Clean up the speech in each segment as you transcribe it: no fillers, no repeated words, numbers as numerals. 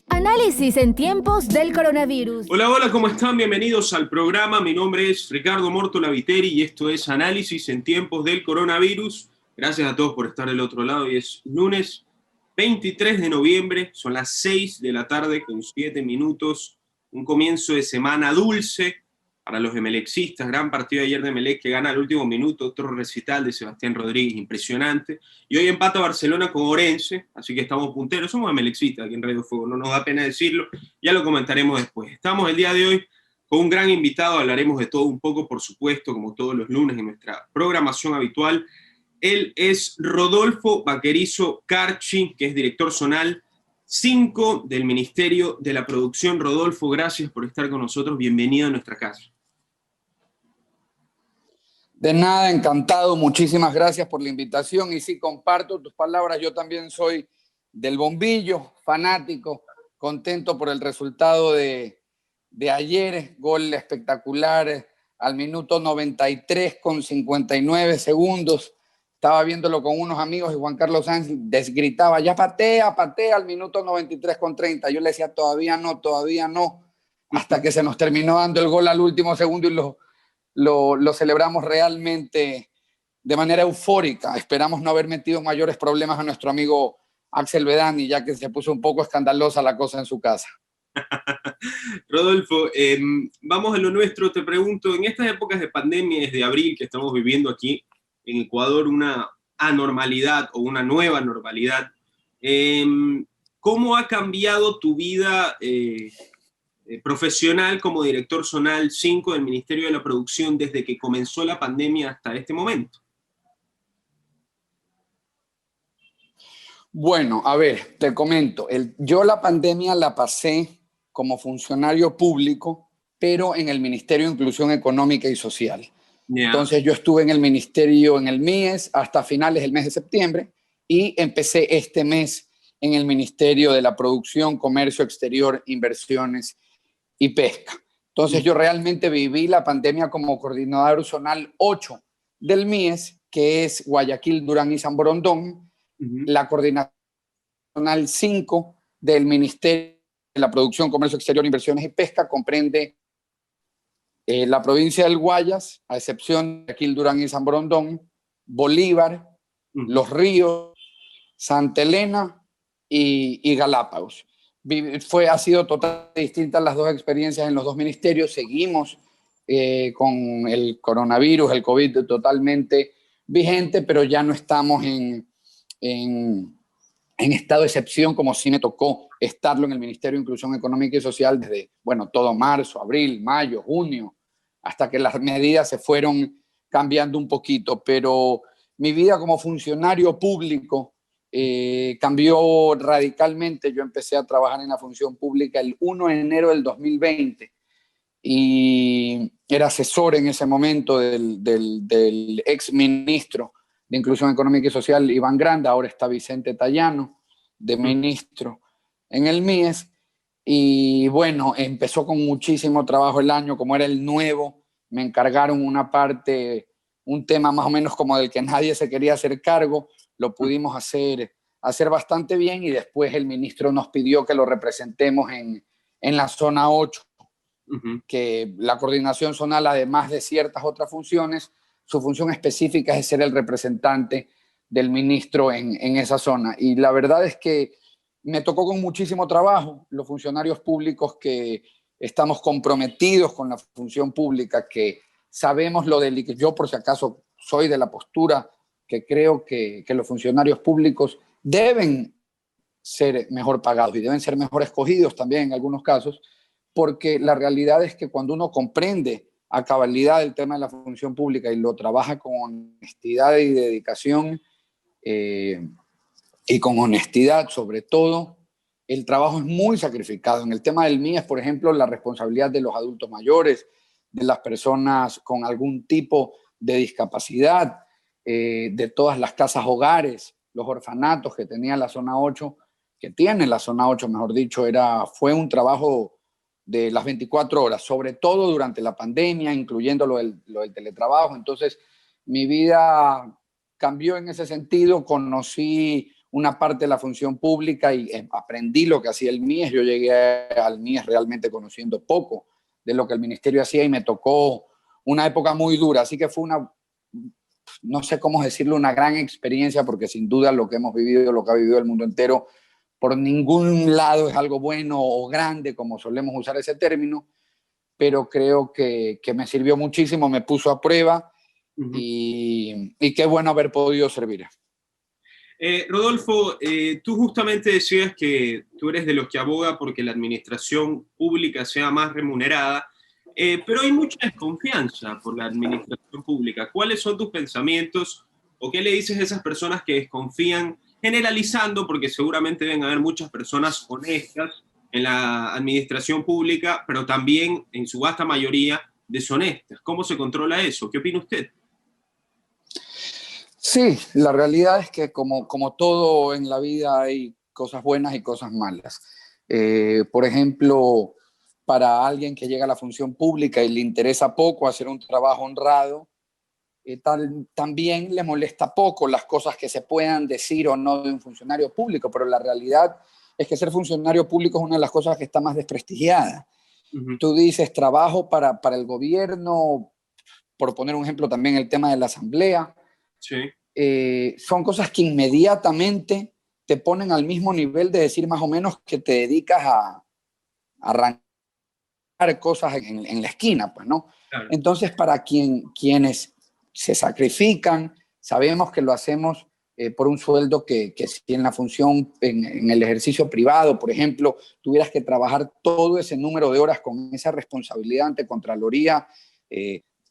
Análisis en tiempos del coronavirus. Hola, hola, ¿cómo están? Bienvenidos al programa. Mi nombre es Ricardo Mórtola Viteri y esto es Análisis en tiempos del coronavirus. Gracias a todos por estar del otro lado. Hoy es lunes 23 de noviembre, son las 6 de la tarde con 7 minutos. Un comienzo de semana dulce para los emelexistas. Gran partido ayer de Emelec que gana al último minuto. Otro recital de Sebastián Rodríguez, impresionante. Y hoy empata Barcelona con Orense, así que estamos punteros. Somos emelexistas aquí en Radio Fuego, no nos da pena decirlo. Ya lo comentaremos después. Estamos el día de hoy con un gran invitado. Hablaremos de todo un poco, por supuesto, como todos los lunes en nuestra programación habitual. Él es Rodolfo Vaquerizo Carchi, que es director zonal 5 del Ministerio de la Producción. Rodolfo, gracias por estar con nosotros. Bienvenido a nuestra casa. De nada, encantado. Muchísimas gracias por la invitación. Y sí, comparto tus palabras. Yo también soy del bombillo, fanático, contento por el resultado de ayer. Gol espectacular al minuto 93 con 59 segundos. Estaba viéndolo con unos amigos y Juan Carlos Sanz desgritaba, ya patea al minuto 93 con 30. Yo le decía, todavía no, hasta que se nos terminó dando el gol al último segundo y lo celebramos realmente de manera eufórica. Esperamos no haber metido mayores problemas a nuestro amigo Axel Bedani, ya que se puso un poco escandalosa la cosa en su casa. Rodolfo, vamos a lo nuestro. Te pregunto, en estas épocas de pandemia, desde abril que estamos viviendo aquí en Ecuador, una anormalidad o una nueva normalidad, ¿cómo ha cambiado tu vida profesional como director zonal 5 del Ministerio de la Producción desde que comenzó la pandemia hasta este momento? Bueno, a ver, te comento. Yo la pandemia la pasé como funcionario público, pero en el Ministerio de Inclusión Económica y Social. Yeah. Entonces yo estuve en el ministerio, en el MIES, hasta finales del mes de septiembre y empecé este mes en el Ministerio de la Producción, Comercio Exterior, Inversiones y Pesca. Entonces yo realmente viví la pandemia como coordinador zonal 8 del MIES, que es Guayaquil, Durán y San Borondón, la coordinación zonal 5 del Ministerio de la Producción, Comercio Exterior, Inversiones y Pesca comprende la provincia del Guayas, a excepción de Guayaquil, Durán y San Borondón, Bolívar, Los Ríos, Santa Elena y Galápagos. Ha sido totalmente distintas las dos experiencias en los dos ministerios. Seguimos con el coronavirus, el COVID totalmente vigente, pero ya no estamos en estado de excepción, como sí me tocó estarlo en el Ministerio de Inclusión Económica y Social desde, bueno, todo marzo, abril, mayo, junio, hasta que las medidas se fueron cambiando un poquito. Pero mi vida como funcionario público cambió radicalmente. Yo empecé a trabajar en la función pública el 1 de enero del 2020 y era asesor en ese momento del ex ministro de Inclusión Económica y Social, Iván Granda. Ahora está Vicente Tallano, de ministro en el MIES. Y bueno, empezó con muchísimo trabajo el año. Como era el nuevo, me encargaron una parte, un tema más o menos como del que nadie se quería hacer cargo. Lo pudimos hacer bastante bien y después el ministro nos pidió que lo representemos en la zona 8, que la coordinación zonal, además de ciertas otras funciones, su función específica es ser el representante del ministro en esa zona. Y la verdad es que me tocó con muchísimo trabajo. Los funcionarios públicos que estamos comprometidos con la función pública, que sabemos lo delicado. Yo, por si acaso, soy de la postura que creo que los funcionarios públicos deben ser mejor pagados y deben ser mejor escogidos también en algunos casos, porque la realidad es que cuando uno comprende a cabalidad el tema de la función pública y lo trabaja con honestidad y dedicación, y con honestidad sobre todo, el trabajo es muy sacrificado. En el tema del MIES, por ejemplo, la responsabilidad de los adultos mayores, de las personas con algún tipo de discapacidad, de todas las casas hogares, los orfanatos que tenía la zona 8, que tiene la zona 8, mejor dicho, fue un trabajo de las 24 horas, sobre todo durante la pandemia, incluyendo lo del teletrabajo. Entonces, mi vida cambió en ese sentido. Conocí una parte de la función pública y aprendí lo que hacía el MIES. Yo llegué al MIES realmente conociendo poco de lo que el ministerio hacía y me tocó una época muy dura, así que fue una, no sé cómo decirlo, una gran experiencia, porque sin duda lo que hemos vivido, lo que ha vivido el mundo entero, por ningún lado es algo bueno o grande, como solemos usar ese término, pero creo que me sirvió muchísimo, me puso a prueba y qué bueno haber podido servir. Rodolfo, tú justamente decías que tú eres de los que aboga porque la administración pública sea más remunerada, pero hay mucha desconfianza por la administración pública. ¿Cuáles son tus pensamientos o qué le dices a esas personas que desconfían, generalizando, porque seguramente deben haber muchas personas honestas en la administración pública, pero también en su vasta mayoría deshonestas? ¿Cómo se controla eso? ¿Qué opina usted? Sí, la realidad es que como todo en la vida hay cosas buenas y cosas malas. Por ejemplo, para alguien que llega a la función pública y le interesa poco hacer un trabajo honrado, también le molesta poco las cosas que se puedan decir o no de un funcionario público, pero la realidad es que ser funcionario público es una de las cosas que está más desprestigiada. Tú dices trabajo para el gobierno, por poner un ejemplo también el tema de la asamblea. Sí. Son cosas que inmediatamente te ponen al mismo nivel de decir más o menos que te dedicas a arrancar cosas en la esquina, pues, ¿no? Claro. Entonces, para quienes se sacrifican, sabemos que lo hacemos por un sueldo que si en la función, en el ejercicio privado, por ejemplo, tuvieras que trabajar todo ese número de horas con esa responsabilidad ante Contraloría,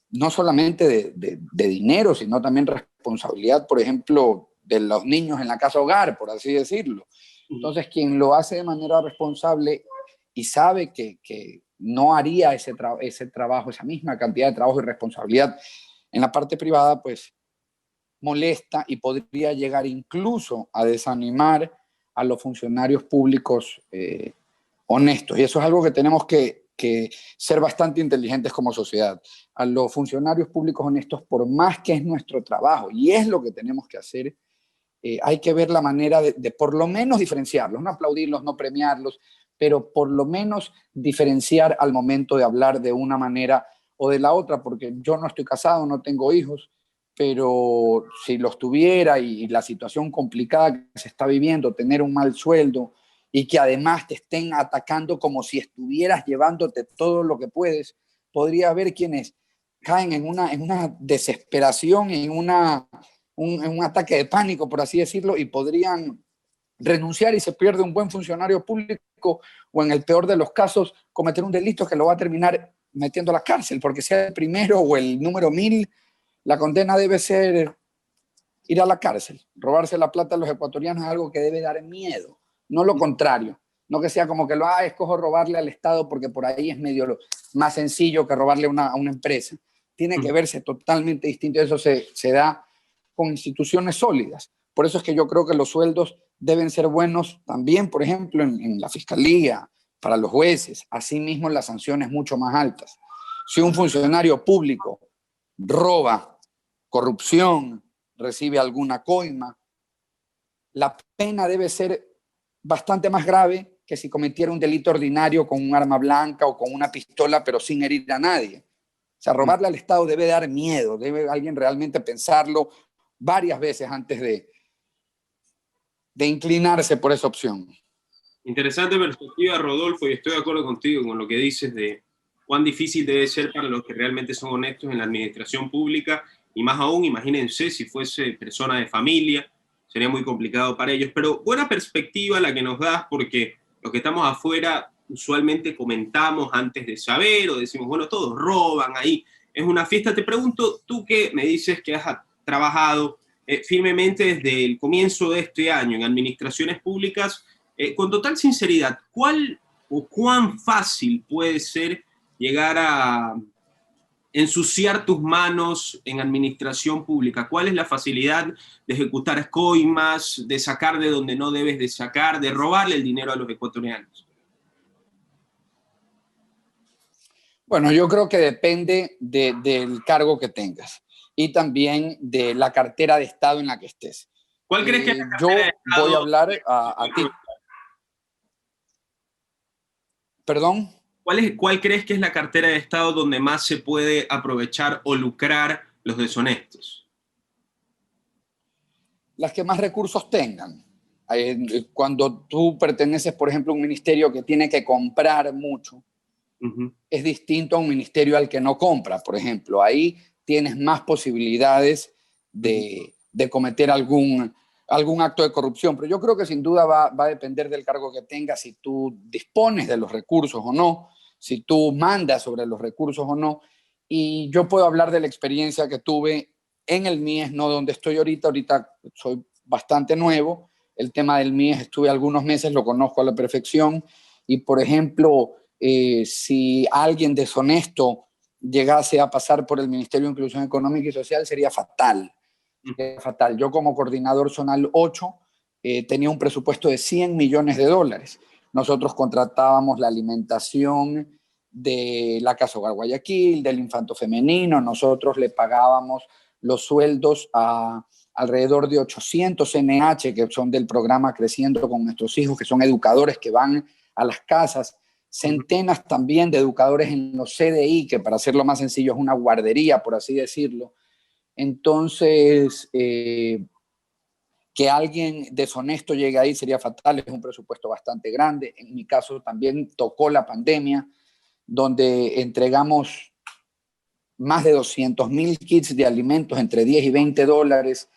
no solamente de dinero, sino también responsabilidad, por ejemplo, de los niños en la casa hogar, por así decirlo. Entonces, quien lo hace de manera responsable y sabe que no haría ese trabajo, esa misma cantidad de trabajo y responsabilidad en la parte privada, pues molesta y podría llegar incluso a desanimar a los funcionarios públicos honestos. Y eso es algo que tenemos que ser bastante inteligentes como sociedad. A los funcionarios públicos honestos, por más que es nuestro trabajo y es lo que tenemos que hacer, hay que ver la manera de por lo menos diferenciarlos, no aplaudirlos, no premiarlos, pero por lo menos diferenciar al momento de hablar de una manera o de la otra, porque yo no estoy casado, no tengo hijos, pero si los tuviera y la situación complicada que se está viviendo, tener un mal sueldo y que además te estén atacando como si estuvieras llevándote todo lo que puedes, podría haber quienes caen en una desesperación, en un ataque de pánico, por así decirlo, y podrían renunciar y se pierde un buen funcionario público o en el peor de los casos cometer un delito que lo va a terminar metiendo a la cárcel, porque sea el primero o el número 1000, la condena debe ser ir a la cárcel. Robarse la plata de los ecuatorianos es algo que debe dar miedo, no lo contrario. No que sea como que escojo robarle al Estado porque por ahí es medio más sencillo que robarle a una empresa. Tiene que verse totalmente distinto. Eso se da con instituciones sólidas. Por eso es que yo creo que los sueldos deben ser buenos también, por ejemplo, en la fiscalía, para los jueces. Asimismo, las sanciones mucho más altas. Si un funcionario público roba, corrupción, recibe alguna coima, la pena debe ser bastante más grave que si cometiera un delito ordinario con un arma blanca o con una pistola, pero sin herir a nadie. O sea, robarle al Estado debe dar miedo, debe alguien realmente pensarlo varias veces antes de inclinarse por esa opción. Interesante perspectiva, Rodolfo, y estoy de acuerdo contigo con lo que dices de cuán difícil debe ser para los que realmente son honestos en la administración pública, y más aún, imagínense si fuese persona de familia, sería muy complicado para ellos. Pero buena perspectiva la que nos das, porque los que estamos afuera usualmente comentamos antes de saber o decimos, bueno, todos roban ahí, es una fiesta. Te pregunto, tú que me dices que has trabajado firmemente desde el comienzo de este año en administraciones públicas, con total sinceridad, ¿cuál o cuán fácil puede ser llegar a ensuciar tus manos en administración pública? ¿Cuál es la facilidad de ejecutar coimas, de sacar de donde no debes de sacar, de robarle el dinero a los ecuatorianos? Bueno, yo creo que depende del cargo que tengas y también de la cartera de Estado en la que estés. ¿Cuál crees que es la Yo cartera de Estado? voy a hablar a ti. ¿Perdón? ¿Cuál crees que es la cartera de Estado donde más se puede aprovechar o lucrar los deshonestos? Las que más recursos tengan. Cuando tú perteneces, por ejemplo, a un ministerio que tiene que comprar mucho, es distinto a un ministerio al que no compra, por ejemplo. Ahí tienes más posibilidades de cometer algún acto de corrupción. Pero yo creo que sin duda va a depender del cargo que tengas, si tú dispones de los recursos o no, si tú mandas sobre los recursos o no. Y yo puedo hablar de la experiencia que tuve en el MIES, no donde estoy ahorita. Ahorita soy bastante nuevo. El tema del MIES estuve algunos meses, lo conozco a la perfección. Y, por ejemplo, si alguien deshonesto llegase a pasar por el Ministerio de Inclusión Económica y Social, sería fatal. Sería fatal. Yo, como coordinador zonal 8, tenía un presupuesto de $100 millones. Nosotros contratábamos la alimentación de la Casa Hogar Guayaquil, del Infanto Femenino. Nosotros le pagábamos los sueldos a alrededor de 800 NH, que son del programa Creciendo con Nuestros Hijos, que son educadores que van a las casas. Centenas también de educadores en los CDI, que, para hacerlo más sencillo, es una guardería, por así decirlo. Entonces, que alguien deshonesto llegue ahí sería fatal. Es un presupuesto bastante grande. En mi caso también tocó la pandemia, donde entregamos más de 200.000 kits de alimentos entre $10 y $20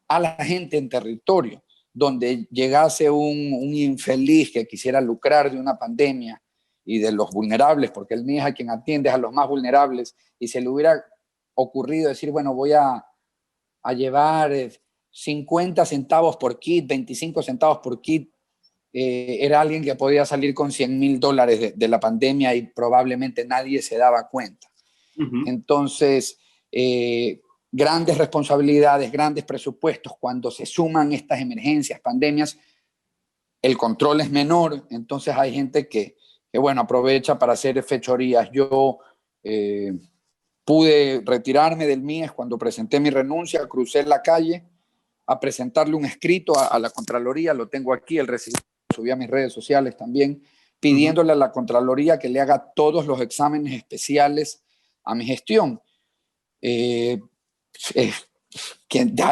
a la gente en territorio, donde llegase un infeliz que quisiera lucrar de una pandemia y de los vulnerables, porque el MIES a quien atiende es a los más vulnerables, y se le hubiera ocurrido decir, bueno, voy a llevar 50 centavos por kit, 25 centavos por kit, era alguien que podía salir con $100.000 de la pandemia y probablemente nadie se daba cuenta. Entonces, grandes responsabilidades, grandes presupuestos. Cuando se suman estas emergencias, pandemias, el control es menor. Entonces hay gente que bueno, aprovecha para hacer fechorías. Yo pude retirarme del MIES cuando presenté mi renuncia. Crucé la calle a presentarle un escrito a la Contraloría. Lo tengo aquí, el recibo, subí a mis redes sociales también, pidiéndole a la Contraloría que le haga todos los exámenes especiales a mi gestión. Hay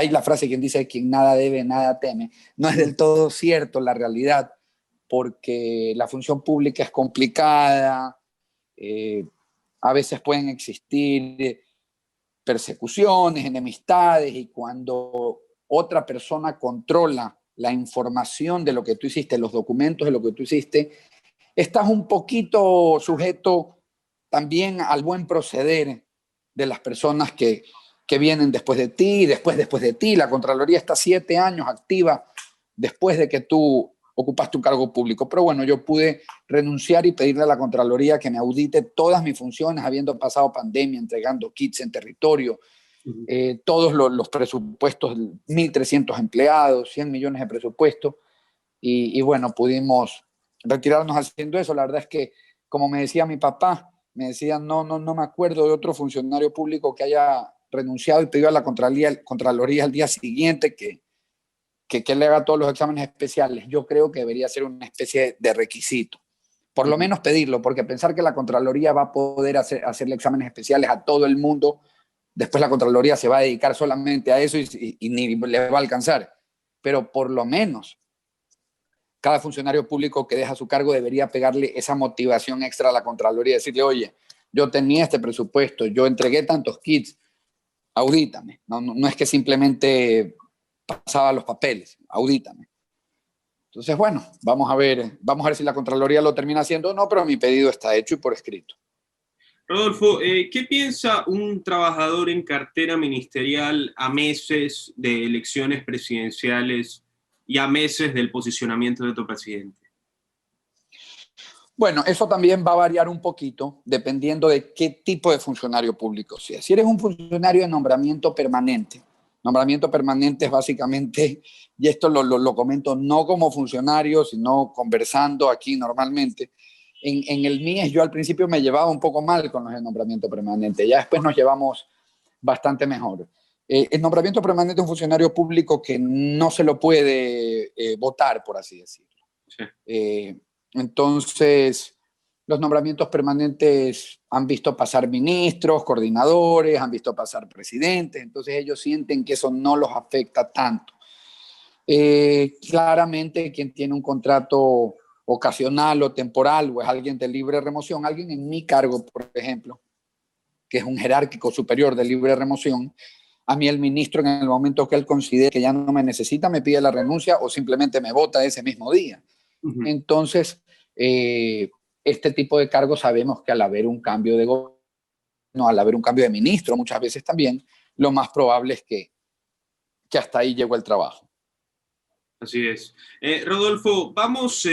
la frase, quien dice: quien nada debe, nada teme. No es del todo cierto la realidad, porque la función pública es complicada. A veces pueden existir persecuciones, enemistades, y cuando otra persona controla la información de lo que tú hiciste, los documentos de lo que tú hiciste, estás un poquito sujeto también al buen proceder de las personas que vienen después de ti, después de ti. La Contraloría está 7 años activa después de que tú ocupaste un cargo público. Pero bueno, yo pude renunciar y pedirle a la Contraloría que me audite todas mis funciones, habiendo pasado pandemia, entregando kits en territorio, todos los presupuestos, 1.300 empleados, 100 millones de presupuesto. Y bueno, pudimos retirarnos haciendo eso. La verdad es que, como me decía mi papá, me decía, no me acuerdo de otro funcionario público que haya renunciado y pedido a la Contraloría al día siguiente que le haga todos los exámenes especiales. Yo creo que debería ser una especie de requisito, por lo menos pedirlo, porque pensar que la Contraloría va a poder hacerle exámenes especiales a todo el mundo, después la Contraloría se va a dedicar solamente a eso y ni le va a alcanzar. Pero por lo menos cada funcionario público que deja su cargo debería pegarle esa motivación extra a la Contraloría y decirle: oye, yo tenía este presupuesto, yo entregué tantos kits, audítame. No es que simplemente pasaba los papeles, audítame. Entonces, bueno, vamos a ver si la Contraloría lo termina haciendo o no, pero mi pedido está hecho y por escrito. Rodolfo, ¿qué piensa un trabajador en cartera ministerial a meses de elecciones presidenciales y a meses del posicionamiento de tu presidente? Bueno, eso también va a variar un poquito dependiendo de qué tipo de funcionario público sea. Si eres un funcionario de nombramiento permanente es básicamente, y esto lo comento no como funcionario, sino conversando aquí normalmente, en el MIES yo al principio me llevaba un poco mal con los de nombramiento permanente, ya después nos llevamos bastante mejor. El nombramiento permanente de un funcionario público que no se lo puede votar, por así decirlo. Sí. Entonces, los nombramientos permanentes han visto pasar ministros, coordinadores, han visto pasar presidentes, entonces ellos sienten que eso no los afecta tanto. Claramente, quien tiene un contrato ocasional o temporal o es alguien de libre remoción, alguien en mi cargo, por ejemplo, que es un jerárquico superior de libre remoción, a mí el ministro en el momento que él considere que ya no me necesita me pide la renuncia o simplemente me vota ese mismo día. Entonces, este tipo de cargos sabemos que al haber un cambio de gobierno, al haber un cambio de ministro muchas veces también, lo más probable es que hasta ahí llegó el trabajo. Así es. Rodolfo, vamos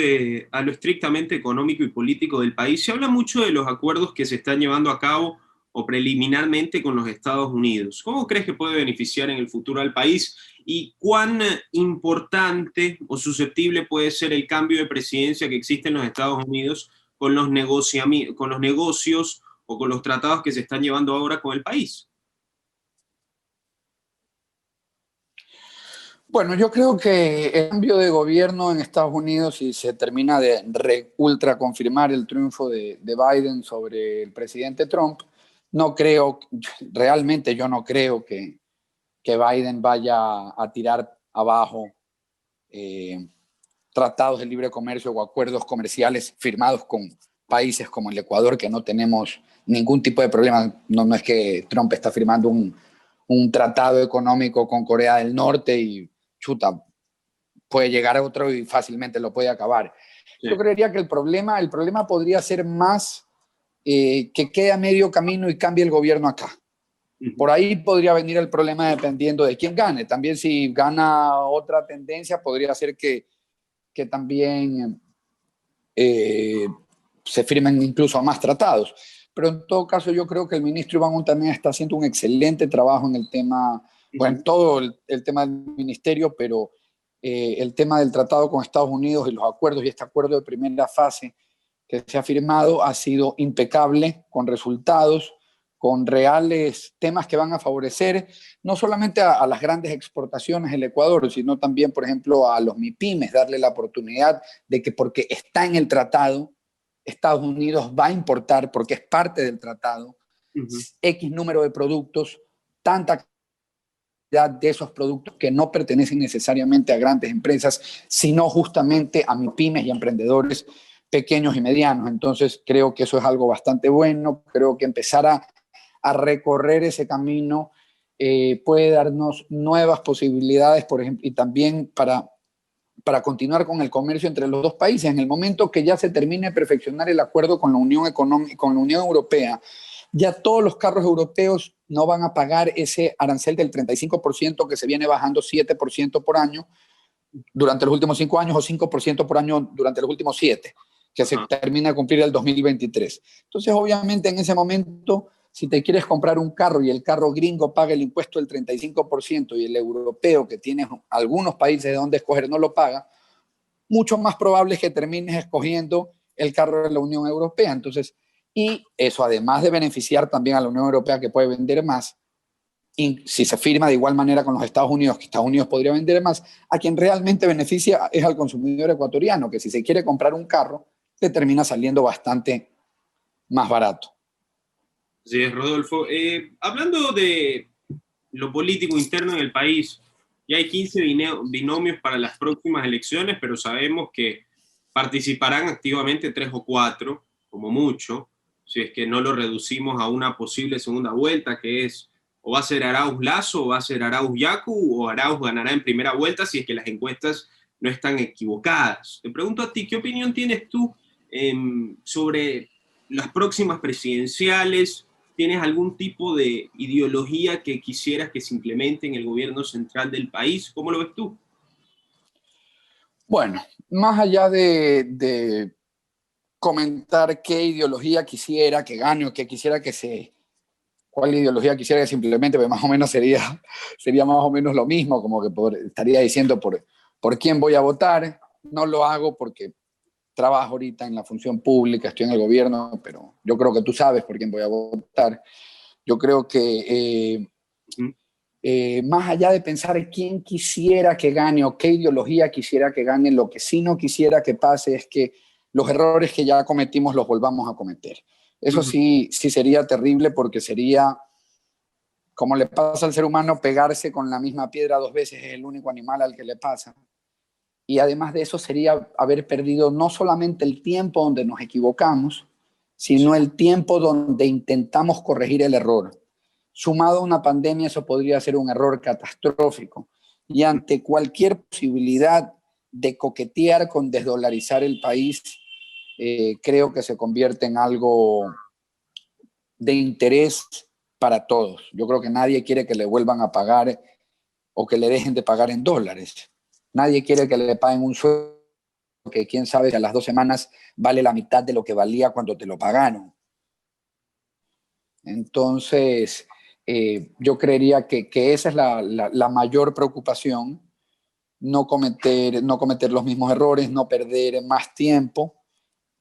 a lo estrictamente económico y político del país. Se habla mucho de los acuerdos que se están llevando a cabo o preliminarmente con los Estados Unidos. ¿Cómo crees que puede beneficiar en el futuro al país? ¿Y cuán importante o susceptible puede ser el cambio de presidencia que existe en los Estados Unidos con los negocios o con los tratados que se están llevando ahora con el país? Bueno, yo creo que el cambio de gobierno en Estados Unidos, si se termina de ultra confirmar el triunfo de Biden sobre el presidente Trump, no creo, realmente yo no creo que Biden vaya a tirar abajo tratados de libre comercio o acuerdos comerciales firmados con países como el Ecuador, que no tenemos ningún tipo de problema. No es que Trump está firmando un tratado económico con Corea del Norte y chuta, puede llegar a otro y fácilmente lo puede acabar. Sí. Yo creería que el problema podría ser más que quede a medio camino y cambie el gobierno acá. Por ahí podría venir el problema dependiendo de quién gane. También si gana otra tendencia, podría ser que también se firmen incluso más tratados. Pero en todo caso yo creo que el ministro Iván también está haciendo un excelente trabajo en el tema, bueno, en todo el tema del ministerio, pero el tema del tratado con Estados Unidos y los acuerdos y este acuerdo de primera fase que se ha firmado ha sido impecable, con resultados, con reales temas que van a favorecer no solamente a las grandes exportaciones del Ecuador, sino también, por ejemplo, a los MIPYMES, darle la oportunidad de que porque está en el tratado, Estados Unidos va a importar, porque es parte del tratado, X número de productos, tanta cantidad de esos productos que no pertenecen necesariamente a grandes empresas, sino justamente a MIPYMES y emprendedores pequeños y medianos. Entonces, creo que eso es algo bastante bueno. Creo que empezar a recorrer ese camino puede darnos nuevas posibilidades, por ejemplo, y también para continuar con el comercio entre los dos países. En el momento que ya se termine de perfeccionar el acuerdo con la Unión Económica, con la Unión Europea, ya todos los carros europeos no van a pagar ese arancel del 35% que se viene bajando 7% por año durante los últimos 5 años o 5% por año durante los últimos 7, que se termina de cumplir el 2023. Entonces, obviamente, en ese momento, si te quieres comprar un carro y el carro gringo paga el impuesto del 35% y el europeo, que tiene algunos países de donde escoger, no lo paga, mucho más probable es que termines escogiendo el carro de la Unión Europea. Entonces, y eso además de beneficiar también a la Unión Europea, que puede vender más, y si se firma de igual manera con los Estados Unidos, que Estados Unidos podría vender más, a quien realmente beneficia es al consumidor ecuatoriano, que si se quiere comprar un carro, le termina saliendo bastante más barato. Sí, Rodolfo. Hablando de lo político interno en el país, ya hay 15 binomios para las próximas elecciones, pero sabemos que participarán activamente 3 o 4, como mucho, si es que no lo reducimos a una posible segunda vuelta, que es o va a ser Arauz Lasso, o va a ser Arauz Yacu, o Arauz ganará en primera vuelta si es que las encuestas no están equivocadas. Te pregunto a ti, ¿qué opinión tienes tú sobre las próximas presidenciales? ¿Tienes algún tipo de ideología que quisieras que se implemente en el gobierno central del país? ¿Cómo lo ves tú? Bueno, más allá de comentar qué ideología quisiera que gane o qué quisiera que se... cuál ideología quisiera que se implemente, pues más o menos sería más o menos lo mismo, como que estaría diciendo por quién voy a votar. No lo hago porque trabajo ahorita en la función pública, estoy en el gobierno, pero yo creo que tú sabes por quién voy a votar. Yo creo que más allá de pensar quién quisiera que gane o qué ideología quisiera que gane, lo que sí no quisiera que pase es que los errores que ya cometimos los volvamos a cometer. Eso sí sería terrible, porque sería, como le pasa al ser humano, pegarse con la misma piedra 2 veces, es el único animal al que le pasa. Y además de eso sería haber perdido no solamente el tiempo donde nos equivocamos, sino el tiempo donde intentamos corregir el error. Sumado a una pandemia, eso podría ser un error catastrófico. Y ante cualquier posibilidad de coquetear con desdolarizar el país, creo que se convierte en algo de interés para todos. Yo creo que nadie quiere que le vuelvan a pagar o que le dejen de pagar en dólares. Nadie quiere que le paguen un sueldo que quién sabe que a las 2 semanas vale la mitad de lo que valía cuando te lo pagaron. Entonces, yo creería que esa es la mayor preocupación, no cometer los mismos errores, no perder más tiempo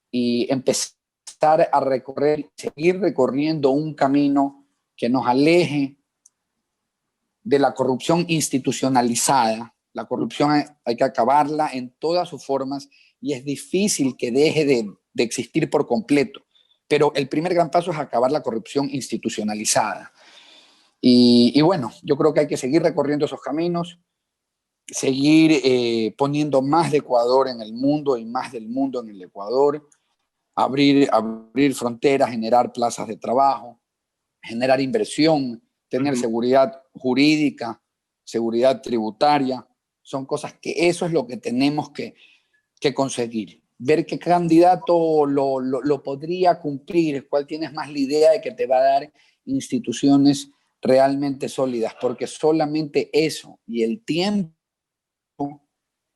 y empezar a seguir recorriendo un camino que nos aleje de la corrupción institucionalizada. La corrupción hay que acabarla en todas sus formas y es difícil que deje de existir por completo. Pero el primer gran paso es acabar la corrupción institucionalizada. Y bueno, yo creo que hay que seguir recorriendo esos caminos, seguir poniendo más de Ecuador en el mundo y más del mundo en el Ecuador, abrir fronteras, generar plazas de trabajo, generar inversión, tener seguridad jurídica, seguridad tributaria. Son cosas que eso es lo que tenemos que conseguir. Ver qué candidato lo podría cumplir, cuál tienes más la idea de que te va a dar instituciones realmente sólidas, porque solamente eso y el tiempo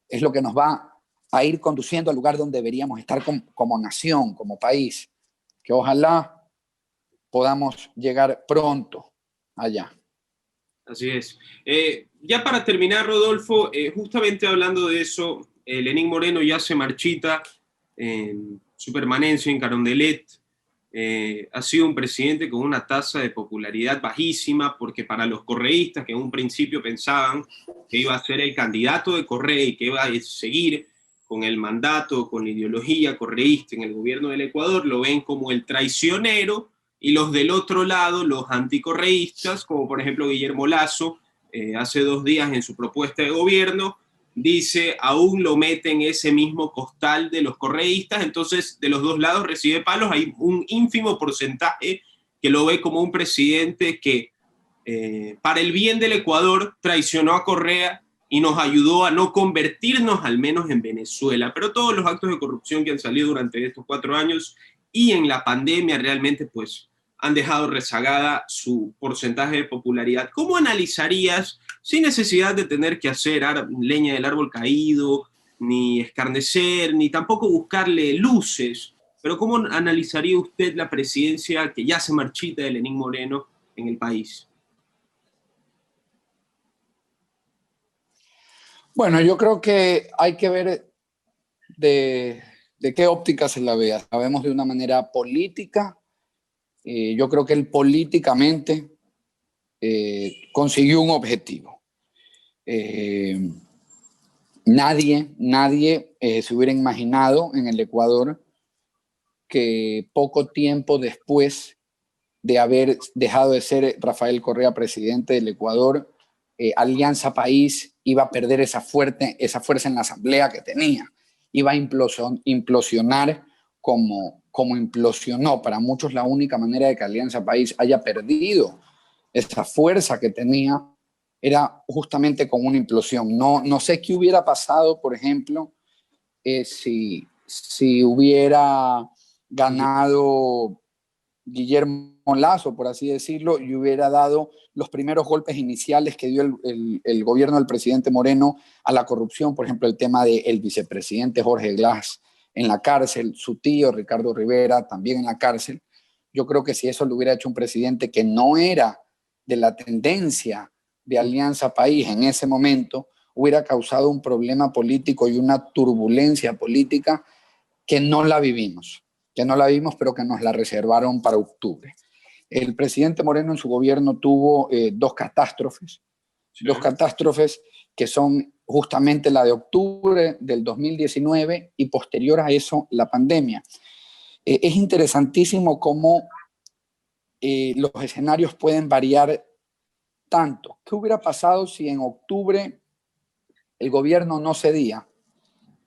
es lo que nos va a ir conduciendo al lugar donde deberíamos estar como nación, como país, que ojalá podamos llegar pronto allá. Así es. Ya para terminar, Rodolfo, justamente hablando de eso, Lenín Moreno ya se marchita en su permanencia en Carondelet. Ha sido un presidente con una tasa de popularidad bajísima, porque para los correístas, que en un principio pensaban que iba a ser el candidato de Correa y que iba a seguir con el mandato, con la ideología correísta en el gobierno del Ecuador, lo ven como el traicionero, y los del otro lado, los anticorreístas, como por ejemplo Guillermo Lasso, hace 2 días en su propuesta de gobierno, dice, aún lo mete en ese mismo costal de los correístas. Entonces de los 2 lados recibe palos. Hay un ínfimo porcentaje que lo ve como un presidente que para el bien del Ecuador traicionó a Correa y nos ayudó a no convertirnos al menos en Venezuela. Pero todos los actos de corrupción que han salido durante estos 4 años y en la pandemia realmente pues han dejado rezagada su porcentaje de popularidad. ¿Cómo analizarías, sin necesidad de tener que hacer leña del árbol caído, ni escarnecer, ni tampoco buscarle luces, pero cómo analizaría usted la presidencia que ya se marchita de Lenín Moreno en el país? Bueno, yo creo que hay que ver de qué óptica se la vea. La vemos de una manera política. Yo creo que él políticamente consiguió un objetivo. Nadie se hubiera imaginado en el Ecuador que poco tiempo después de haber dejado de ser Rafael Correa presidente del Ecuador, Alianza País iba a perder esa fuerza en la asamblea que tenía. Iba a implosionar como implosionó. Para muchos la única manera de que Alianza País haya perdido esa fuerza que tenía era justamente con una implosión. No sé qué hubiera pasado, por ejemplo, si hubiera ganado Guillermo Lasso, por así decirlo, y hubiera dado los primeros golpes iniciales que dio el gobierno del presidente Moreno a la corrupción. Por ejemplo, el tema del vicepresidente Jorge Glass en la cárcel, su tío Ricardo Rivera también en la cárcel. Yo creo que si eso lo hubiera hecho un presidente que no era de la tendencia de Alianza País en ese momento, hubiera causado un problema político y una turbulencia política que no la vivimos, pero que nos la reservaron para octubre. El presidente Moreno en su gobierno tuvo 2 catástrofes. dos catástrofes que son justamente la de octubre del 2019 y posterior a eso la pandemia. Es interesantísimo cómo los escenarios pueden variar tanto. ¿Qué hubiera pasado si en octubre el gobierno no cedía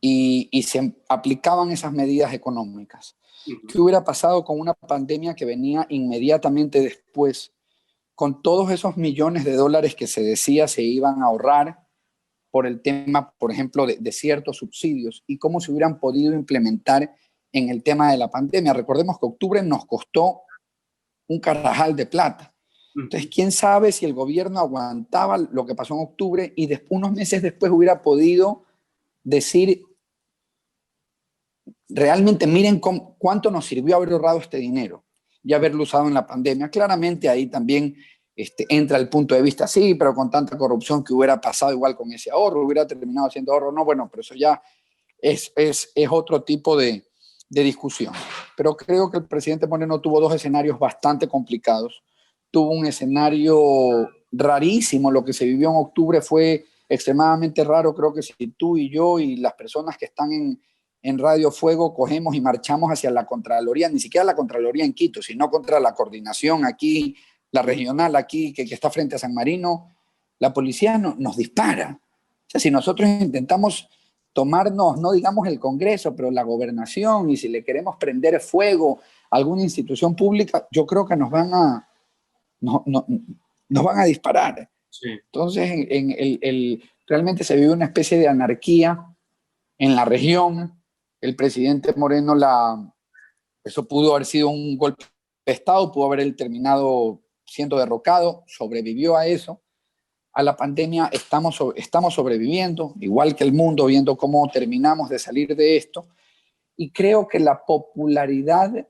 y se aplicaban esas medidas económicas? ¿Qué hubiera pasado con una pandemia que venía inmediatamente después, con todos esos millones de dólares que se decía se iban a ahorrar por el tema, por ejemplo, de ciertos subsidios, y cómo se hubieran podido implementar en el tema de la pandemia? Recordemos que octubre nos costó un carajal de plata. Entonces, ¿quién sabe si el gobierno aguantaba lo que pasó en octubre y unos meses después hubiera podido decir, realmente miren cuánto nos sirvió haber ahorrado este dinero y haberlo usado en la pandemia? Claramente ahí también entra el punto de vista, sí, pero con tanta corrupción que hubiera pasado igual con ese ahorro, hubiera terminado haciendo ahorro. No, bueno, pero eso ya es otro tipo de discusión. Pero creo que el presidente Moreno tuvo dos escenarios bastante complicados. Tuvo un escenario rarísimo. Lo que se vivió en octubre fue extremadamente raro. Creo que si tú y yo y las personas que están en Radio Fuego cogemos y marchamos hacia la Contraloría, ni siquiera la Contraloría en Quito, sino contra la coordinación aquí, la regional aquí, que está frente a San Marino, la policía nos dispara. O sea, si nosotros intentamos tomarnos, no digamos el Congreso, pero la gobernación, y si le queremos prender fuego a alguna institución pública, yo creo que nos van a disparar. Sí. Entonces, realmente se vive una especie de anarquía en la región. El presidente Moreno, eso pudo haber sido un golpe de Estado, pudo haber terminado siendo derrocado, sobrevivió a eso. A la pandemia estamos sobreviviendo, igual que el mundo, viendo cómo terminamos de salir de esto. Y creo que la popularidad,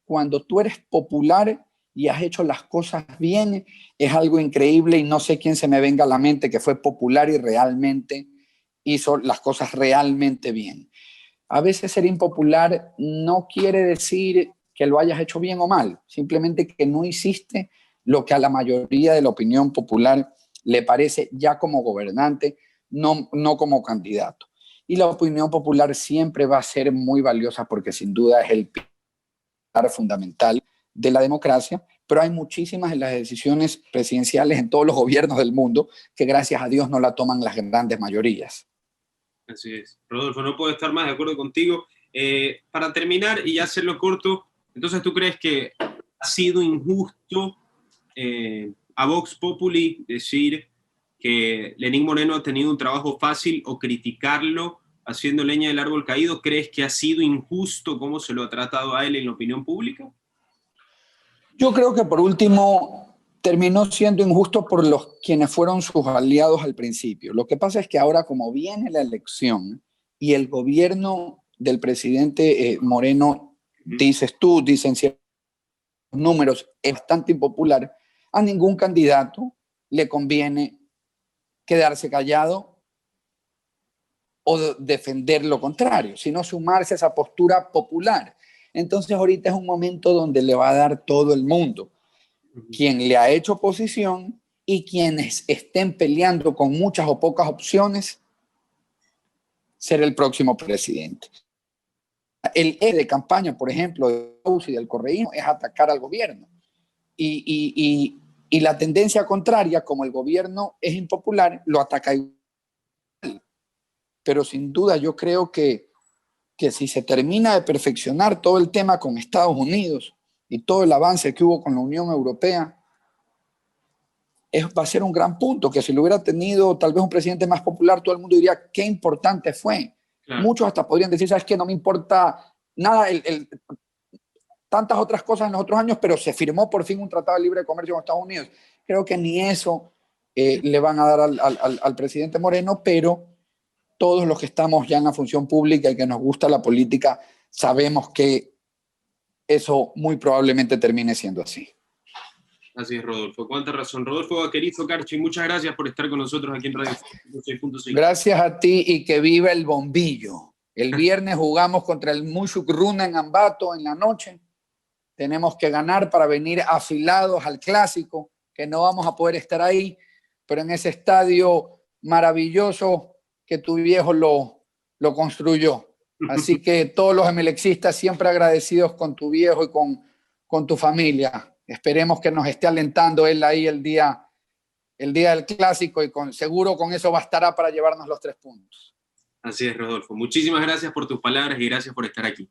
cuando tú eres popular y has hecho las cosas bien, es algo increíble, y no sé quién se me venga a la mente que fue popular y realmente hizo las cosas realmente bien. A veces ser impopular no quiere decir que lo hayas hecho bien o mal, simplemente que no hiciste lo que a la mayoría de la opinión popular le parece, ya como gobernante, no como candidato. Y la opinión popular siempre va a ser muy valiosa porque sin duda es el pilar fundamental de la democracia, pero hay muchísimas de las decisiones presidenciales en todos los gobiernos del mundo que gracias a Dios no la toman las grandes mayorías. Así es. Rodolfo, no puedo estar más de acuerdo contigo. Para terminar y hacerlo corto, entonces, ¿tú crees que ha sido injusto a Vox Populi decir que Lenín Moreno ha tenido un trabajo fácil o criticarlo haciendo leña del árbol caído? ¿Crees que ha sido injusto cómo se lo ha tratado a él en la opinión pública? Yo creo que por último terminó siendo injusto por quienes fueron sus aliados al principio. Lo que pasa es que ahora, como viene la elección y el gobierno del presidente Moreno, dicen ciertos números, es bastante impopular, a ningún candidato le conviene quedarse callado o defender lo contrario, sino sumarse a esa postura popular. Entonces ahorita es un momento donde le va a dar todo el mundo, quien le ha hecho oposición y quienes estén peleando con muchas o pocas opciones, ser el próximo presidente. El eje de campaña, por ejemplo, de House y del correísmo es atacar al gobierno. Y la tendencia contraria, como el gobierno es impopular, lo ataca igual. Pero sin duda yo creo que si se termina de perfeccionar todo el tema con Estados Unidos y todo el avance que hubo con la Unión Europea, va a ser un gran punto, que si lo hubiera tenido tal vez un presidente más popular, todo el mundo diría qué importante fue. Claro. Muchos hasta podrían decir, ¿sabes qué? No me importa nada tantas otras cosas en los otros años, pero se firmó por fin un tratado de libre comercio con Estados Unidos. Creo que ni eso le van a dar al presidente Moreno, pero todos los que estamos ya en la función pública y que nos gusta la política, sabemos que eso muy probablemente termine siendo así. Así es, Rodolfo. Cuánta razón. Rodolfo Vaquerizo Carchi, muchas gracias por estar con nosotros aquí en Radio 6.5. Gracias a ti y que viva el bombillo. El viernes jugamos contra el Mushuk Runa en Ambato en la noche. Tenemos que ganar para venir afilados al clásico, que no vamos a poder estar ahí, pero en ese estadio maravilloso que tu viejo lo construyó. Así que todos los emelexistas siempre agradecidos con tu viejo y con tu familia. Esperemos que nos esté alentando él ahí el día del clásico y seguro con eso bastará para llevarnos los 3 puntos. Así es, Rodolfo. Muchísimas gracias por tus palabras y gracias por estar aquí.